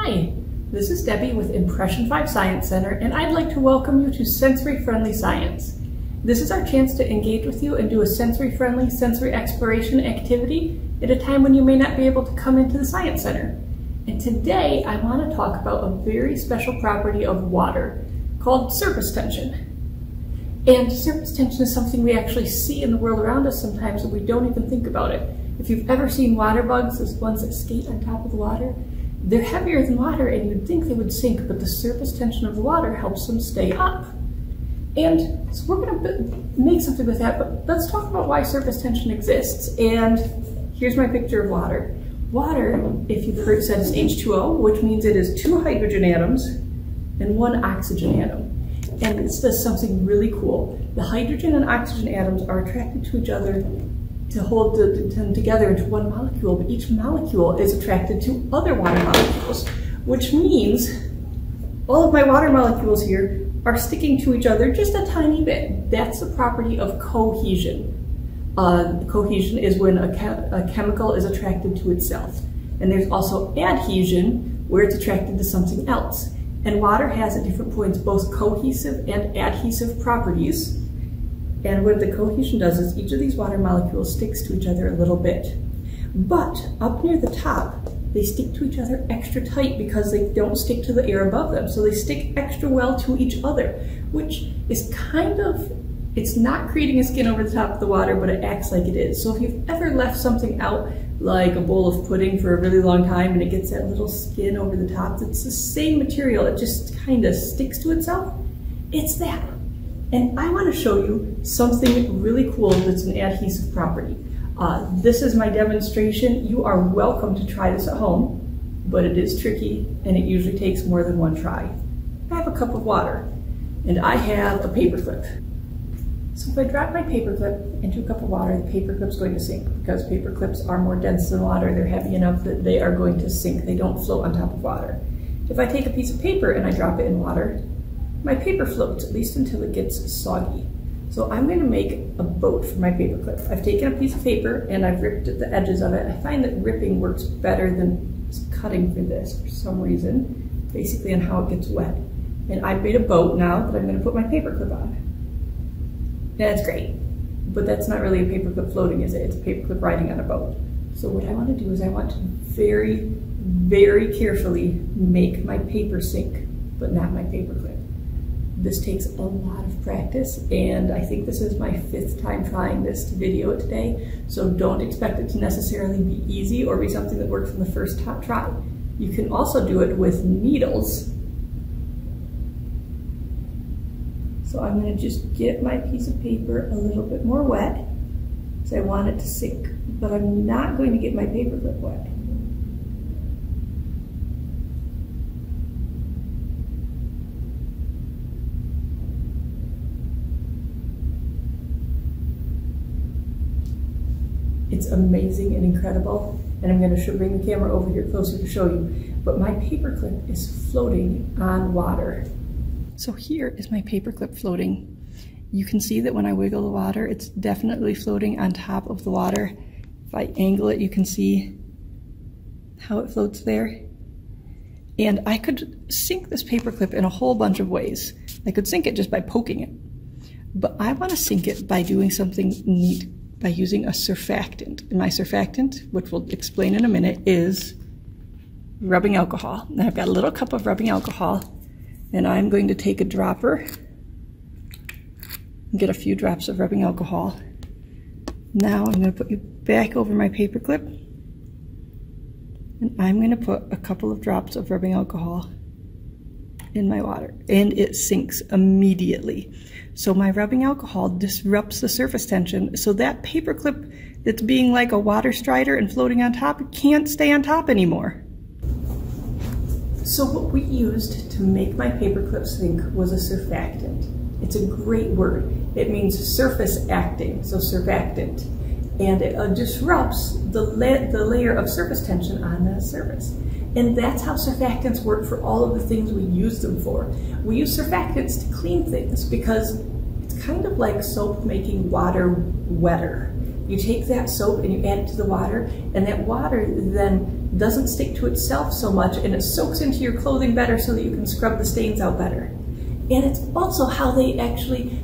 Hi, this is Debbie with Impression 5 Science Center, and I'd like to welcome you to Sensory-Friendly Science. This is our chance to engage with you and do a sensory-friendly sensory exploration activity at a time when you may not be able to come into the Science Center. And today I want to talk about a very special property of water called surface tension. And surface tension is something we actually see in the world around us sometimes and we don't even think about it. If you've ever seen water bugs, those ones that skate on top of the water, they're heavier than water and you'd think they would sink, but the surface tension of the water helps them stay up. And so we're going to make something with that, but let's talk about why surface tension exists. And here's my picture of water. Water, if you've heard it said, is H2O, which means it is 2 hydrogen atoms and 1 oxygen atom. And this does something really cool. The hydrogen and oxygen atoms are attracted to each other to hold them together into one molecule, but each molecule is attracted to other water molecules, which means all of my water molecules here are sticking to each other just a tiny bit. That's the property of cohesion. Cohesion is when a chemical is attracted to itself. And there's also adhesion, where it's attracted to something else. And water has at different points both cohesive and adhesive properties. And what the cohesion does is each of these water molecules sticks to each other a little bit. But up near the top, they stick to each other extra tight because they don't stick to the air above them. So they stick extra well to each other, which is kind of, it's not creating a skin over the top of the water, but it acts like it is. So if you've ever left something out, like a bowl of pudding for a really long time and it gets that little skin over the top, it's the same material, it just kind of sticks to itself. It's that. And I want to show you something really cool that's an adhesive property. This is my demonstration. You are welcome to try this at home, but it is tricky and it usually takes more than one try. I have a cup of water and I have a paperclip. So if I drop my paperclip into a cup of water, the paperclip's going to sink because paperclips are more dense than water. They're heavy enough that they are going to sink. They don't float on top of water. If I take a piece of paper and I drop it in water, my paper floats, at least until it gets soggy. So I'm going to make a boat for my paperclip. I've taken a piece of paper and I've ripped at the edges of it. I find that ripping works better than cutting for this for some reason, basically on how it gets wet. And I've made a boat now that I'm going to put my paperclip on. That's great, but that's not really a paperclip floating, is it? It's a paperclip riding on a boat. So what I want to do is I want to very, very carefully make my paper sink, but not my paperclip. This takes a lot of practice, and I think this is my 5th time trying this to video it today, so don't expect it to necessarily be easy or be something that works from the first try. You can also do it with needles. So I'm going to just get my piece of paper a little bit more wet, because I want it to sink, but I'm not going to get my paperclip wet. It's amazing and incredible, and I'm going to bring the camera over here closer to show you, but my paperclip is floating on water. So here is my paperclip floating. You can see that when I wiggle the water, it's definitely floating on top of the water. If I angle it, you can see how it floats there. And I could sink this paperclip in a whole bunch of ways. I could sink it just by poking it, but I want to sink it by doing something neat, by using a surfactant. And my surfactant, which we'll explain in a minute, is rubbing alcohol. And I've got a little cup of rubbing alcohol, and I'm going to take a dropper and get a few drops of rubbing alcohol. Now I'm going to put it back over my paperclip, and I'm going to put a couple of drops of rubbing alcohol in my water, and it sinks immediately. So my rubbing alcohol disrupts the surface tension, so that paperclip that's being like a water strider and floating on top, it can't stay on top anymore. So what we used to make my paperclip sink was a surfactant. It's a great word. It means surface acting, so surfactant. And it disrupts the layer of surface tension on the surface. And that's how surfactants work for all of the things we use them for. We use surfactants to clean things because it's kind of like soap making water wetter. you take that soap and you add it to the water, and that water then doesn't stick to itself so much, and it soaks into your clothing better so that you can scrub the stains out better. And it's also how they actually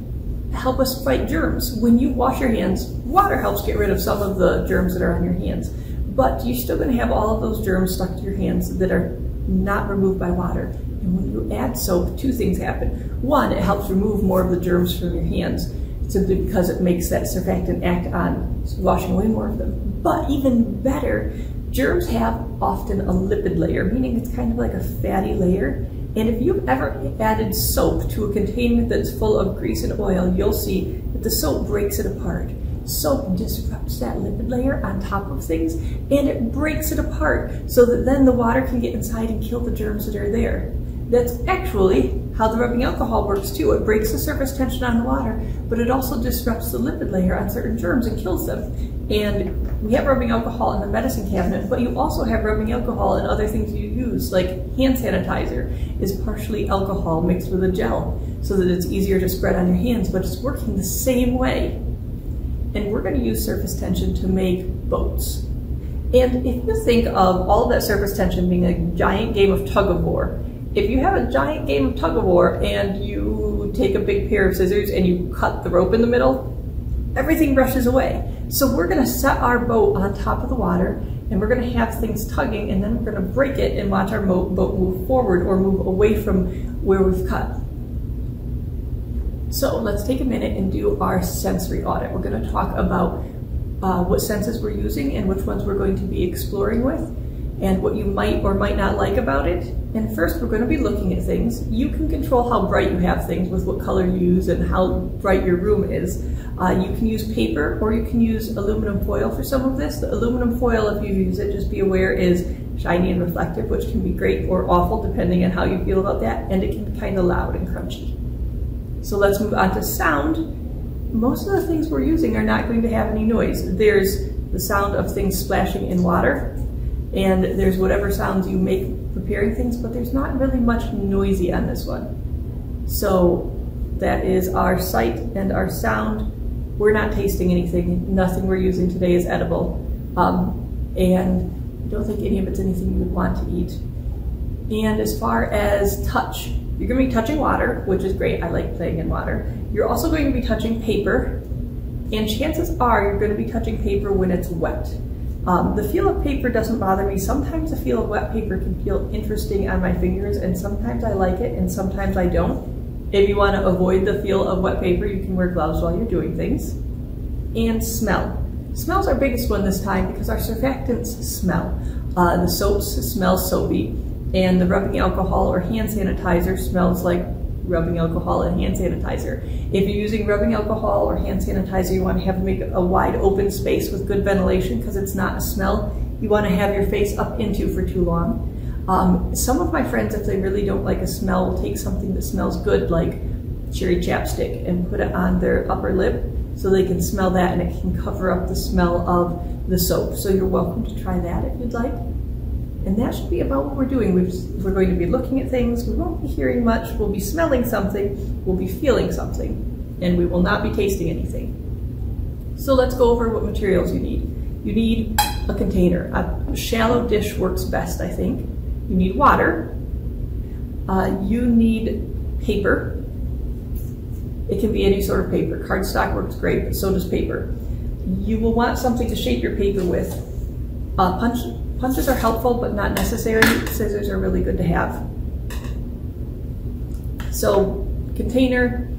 help us fight germs. When you wash your hands, water helps get rid of some of the germs that are on your hands, but you're still going to have all of those germs stuck to your hands that are not removed by water. And when you add soap, two things happen. One, it helps remove more of the germs from your hands, simply because it makes that surfactant act on washing away more of them. But even better, germs have often a lipid layer, meaning it's kind of like a fatty layer. And if you've ever added soap to a container that's full of grease and oil, you'll see that the soap breaks it apart. Soap disrupts that lipid layer on top of things, and it breaks it apart so that then the water can get inside and kill the germs that are there. That's actually how the rubbing alcohol works too. It breaks the surface tension on the water, but it also disrupts the lipid layer on certain germs and kills them. And we have rubbing alcohol in the medicine cabinet, but you also have rubbing alcohol in other things you use, like hand sanitizer is partially alcohol mixed with a gel so that it's easier to spread on your hands, but it's working the same way. And we're going to use surface tension to make boats. And if you think of all of that surface tension being a giant game of tug of war, if you have a giant game of tug of war and you take a big pair of scissors and you cut the rope in the middle, everything brushes away. So we're going to set our boat on top of the water, and we're going to have things tugging, and then we're going to break it and watch our boat move forward or move away from where we've cut. So let's take a minute and do our sensory audit. We're going to talk about what senses we're using and which ones we're going to be exploring with, and what you might or might not like about it. And first, we're going to be looking at things. You can control how bright you have things with what color you use and how bright your room is. You can use paper, or you can use aluminum foil for some of this. The aluminum foil, if you use it, just be aware, is shiny and reflective, which can be great or awful depending on how you feel about that, and it can be kind of loud and crunchy. So let's move on to sound. Most of the things we're using are not going to have any noise. There's the sound of things splashing in water, and there's whatever sounds you make preparing things, but there's not really much noisy on this one. So that is our sight and our sound. We're not tasting anything. Nothing we're using today is edible. And I don't think any of it's anything you would want to eat. And as far as touch, you're going to be touching water, which is great. I like playing in water. You're also going to be touching paper, and chances are you're going to be touching paper when it's wet. The feel of paper doesn't bother me. Sometimes the feel of wet paper can feel interesting on my fingers, and sometimes I like it and sometimes I don't. If you want to avoid the feel of wet paper, you can wear gloves while you're doing things. And smell. Smell's our biggest one this time because our surfactants smell. The soaps smell soapy, and the rubbing alcohol or hand sanitizer smells like rubbing alcohol and hand sanitizer. If you're using rubbing alcohol or hand sanitizer, you want to make a wide open space with good ventilation because it's not a smell you want to have your face up into for too long. Some of my friends, if they really don't like a smell, will take something that smells good like cherry chapstick and put it on their upper lip so they can smell that, and it can cover up the smell of the soap. So you're welcome to try that if you'd like. And that should be about what we're doing. We're going to be looking at things, we won't be hearing much, we'll be smelling something, we'll be feeling something, and we will not be tasting anything. So let's go over what materials you need. You need a container. A shallow dish works best, I think. You need water. You need paper. It can be any sort of paper. Cardstock works great, but so does paper. You will want something to shape your paper with. Punches are helpful, but not necessary. Scissors are really good to have. So, container,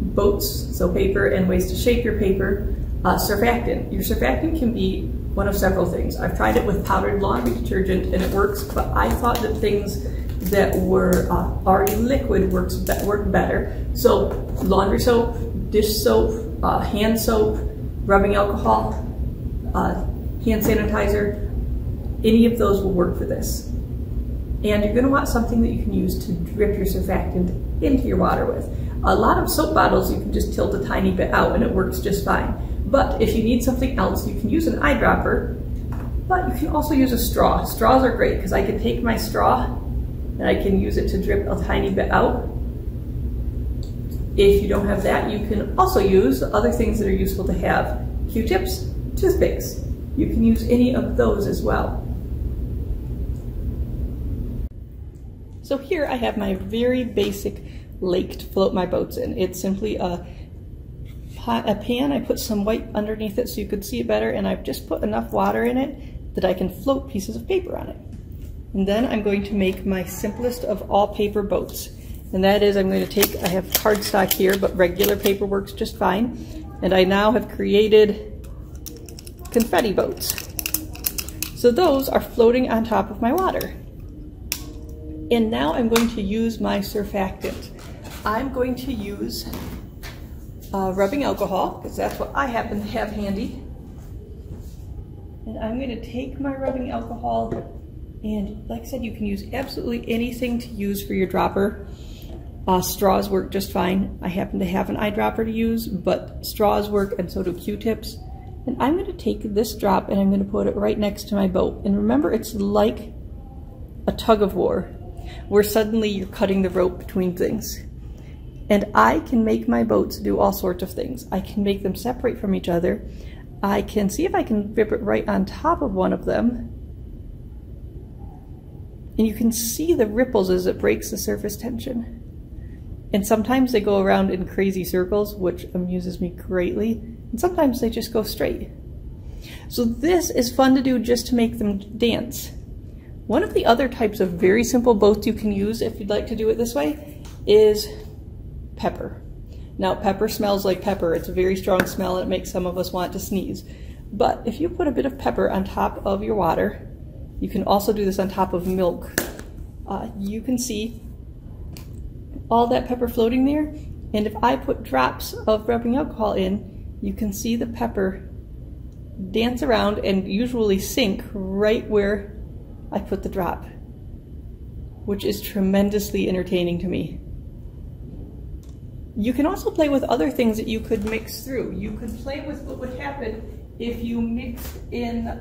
boats, so paper, and ways to shape your paper. Surfactant. Your surfactant can be one of several things. I've tried it with powdered laundry detergent and it works, but I thought that things that were already liquid work better. So laundry soap, dish soap, hand soap, rubbing alcohol, hand sanitizer, any of those will work for this. And you're going to want something that you can use to drip your surfactant into your water with. A lot of soap bottles you can just tilt a tiny bit out and it works just fine. But if you need something else, you can use an eyedropper, but you can also use a straw. Straws are great because I can take my straw and I can use it to drip a tiny bit out. If you don't have that, you can also use other things that are useful to have. Q-tips, toothpicks. You can use any of those as well. So here I have my very basic lake to float my boats in. It's simply a pan. I put some white underneath it so you could see it better, and I've just put enough water in it that I can float pieces of paper on it. And then I'm going to make my simplest of all paper boats. And that is, I'm going to take, I have cardstock here, but regular paper works just fine. And I now have created confetti boats. So those are floating on top of my water. And now I'm going to use my surfactant. I'm going to use rubbing alcohol, because that's what I happen to have handy. And I'm going to take my rubbing alcohol, and like I said, you can use absolutely anything to use for your dropper. Straws work just fine. I happen to have an eyedropper to use, but straws work, and so do Q-tips. And I'm going to take this drop and I'm going to put it right next to my boat. And remember, it's like a tug of war, where suddenly you're cutting the rope between things. And I can make my boats do all sorts of things. I can make them separate from each other. I can see if I can grip it right on top of one of them. And you can see the ripples as it breaks the surface tension. And sometimes they go around in crazy circles, which amuses me greatly. And sometimes they just go straight. So this is fun to do just to make them dance. One of the other types of very simple boats you can use, if you'd like to do it this way, is pepper. Now, pepper smells like pepper. It's a very strong smell and it makes some of us want to sneeze. But if you put a bit of pepper on top of your water, you can also do this on top of milk. You can see all that pepper floating there, and if I put drops of rubbing alcohol in, you can see the pepper dance around and usually sink right where I put the drop, which is tremendously entertaining to me. You can also play with other things that you could mix through. You could play with what would happen if you mixed in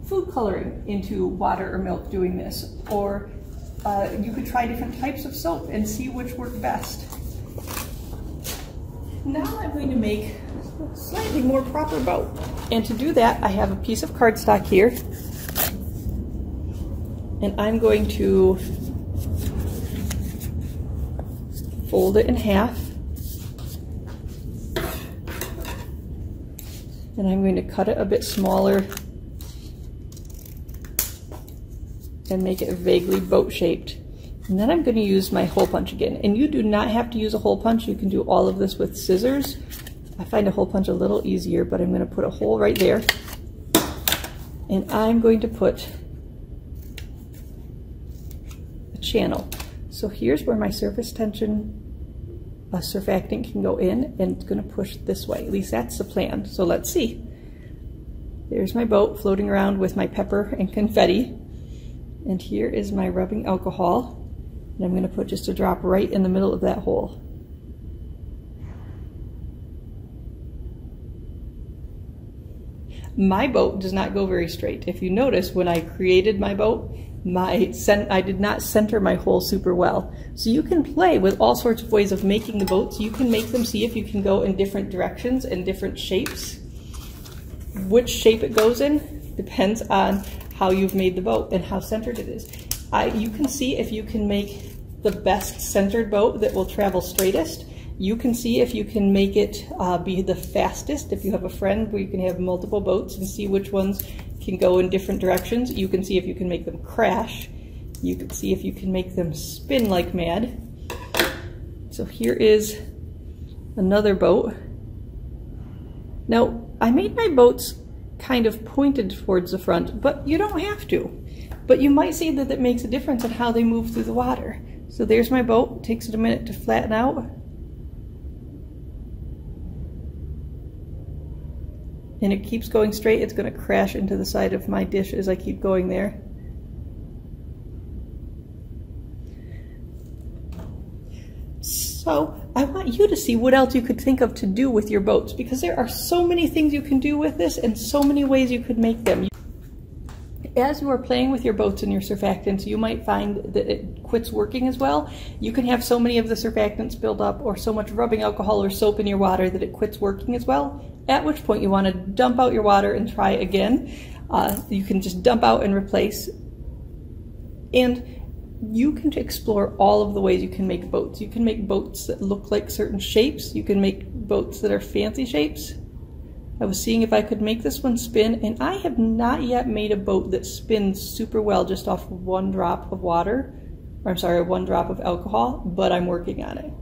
food coloring into water or milk doing this, or you could try different types of soap and see which work best. Now I'm going to make a slightly more proper boat. And to do that, I have a piece of cardstock here. And I'm going to fold it in half. And I'm going to cut it a bit smaller and make it vaguely boat-shaped. And then I'm going to use my hole punch again. And you do not have to use a hole punch. You can do all of this with scissors. I find a hole punch a little easier, but I'm going to put a hole right there. And I'm going to put a channel. So here's where my surface tension surfactant can go in, and it's going to push this way. At least that's the plan. So let's see. There's my boat floating around with my pepper and confetti. And here is my rubbing alcohol. And I'm going to put just a drop right in the middle of that hole. My boat does not go very straight. If you notice, when I created my boat, I did not center my hole super well. So you can play with all sorts of ways of making the boats. You can make them, see if you can go in different directions and different shapes. Which shape it goes in depends on how you've made the boat and how centered it is. You can see if you can make the best centered boat that will travel straightest. You can see if you can make it be the fastest. If you have a friend where you can have multiple boats and see which ones can go in different directions. You can see if you can make them crash. You can see if you can make them spin like mad. So here is another boat. Now, I made my boats kind of pointed towards the front, but you don't have to. But you might see that it makes a difference in how they move through the water. So there's my boat. It takes it a minute to flatten out. And it keeps going straight. It's going to crash into the side of my dish as I keep going there. So I want you to see what else you could think of to do with your boats, because there are so many things you can do with this and so many ways you could make them. As you are playing with your boats and your surfactants, you might find that it quits working as well. You can have so many of the surfactants build up or so much rubbing alcohol or soap in your water that it quits working as well, at which point you want to dump out your water and try again. You can just dump out and replace. And you can explore all of the ways you can make boats. You can make boats that look like certain shapes. You can make boats that are fancy shapes. I was seeing if I could make this one spin, and I have not yet made a boat that spins super well just off one drop of water, or I'm sorry, one drop of alcohol, but I'm working on it.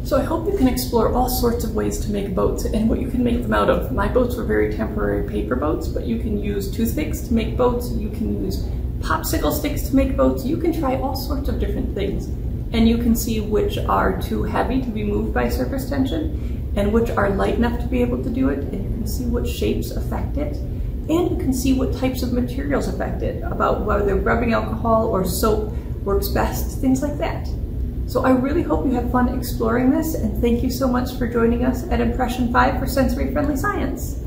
So I hope you can explore all sorts of ways to make boats and what you can make them out of. My boats were very temporary paper boats, but you can use toothpicks to make boats, you can use popsicle sticks to make boats, you can try all sorts of different things. And you can see which are too heavy to be moved by surface tension and which are light enough to be able to do it, and you can see what shapes affect it, and you can see what types of materials affect it, about whether rubbing alcohol or soap works best, things like that. So I really hope you have fun exploring this, and thank you so much for joining us at Impression 5 for Sensory Friendly Science.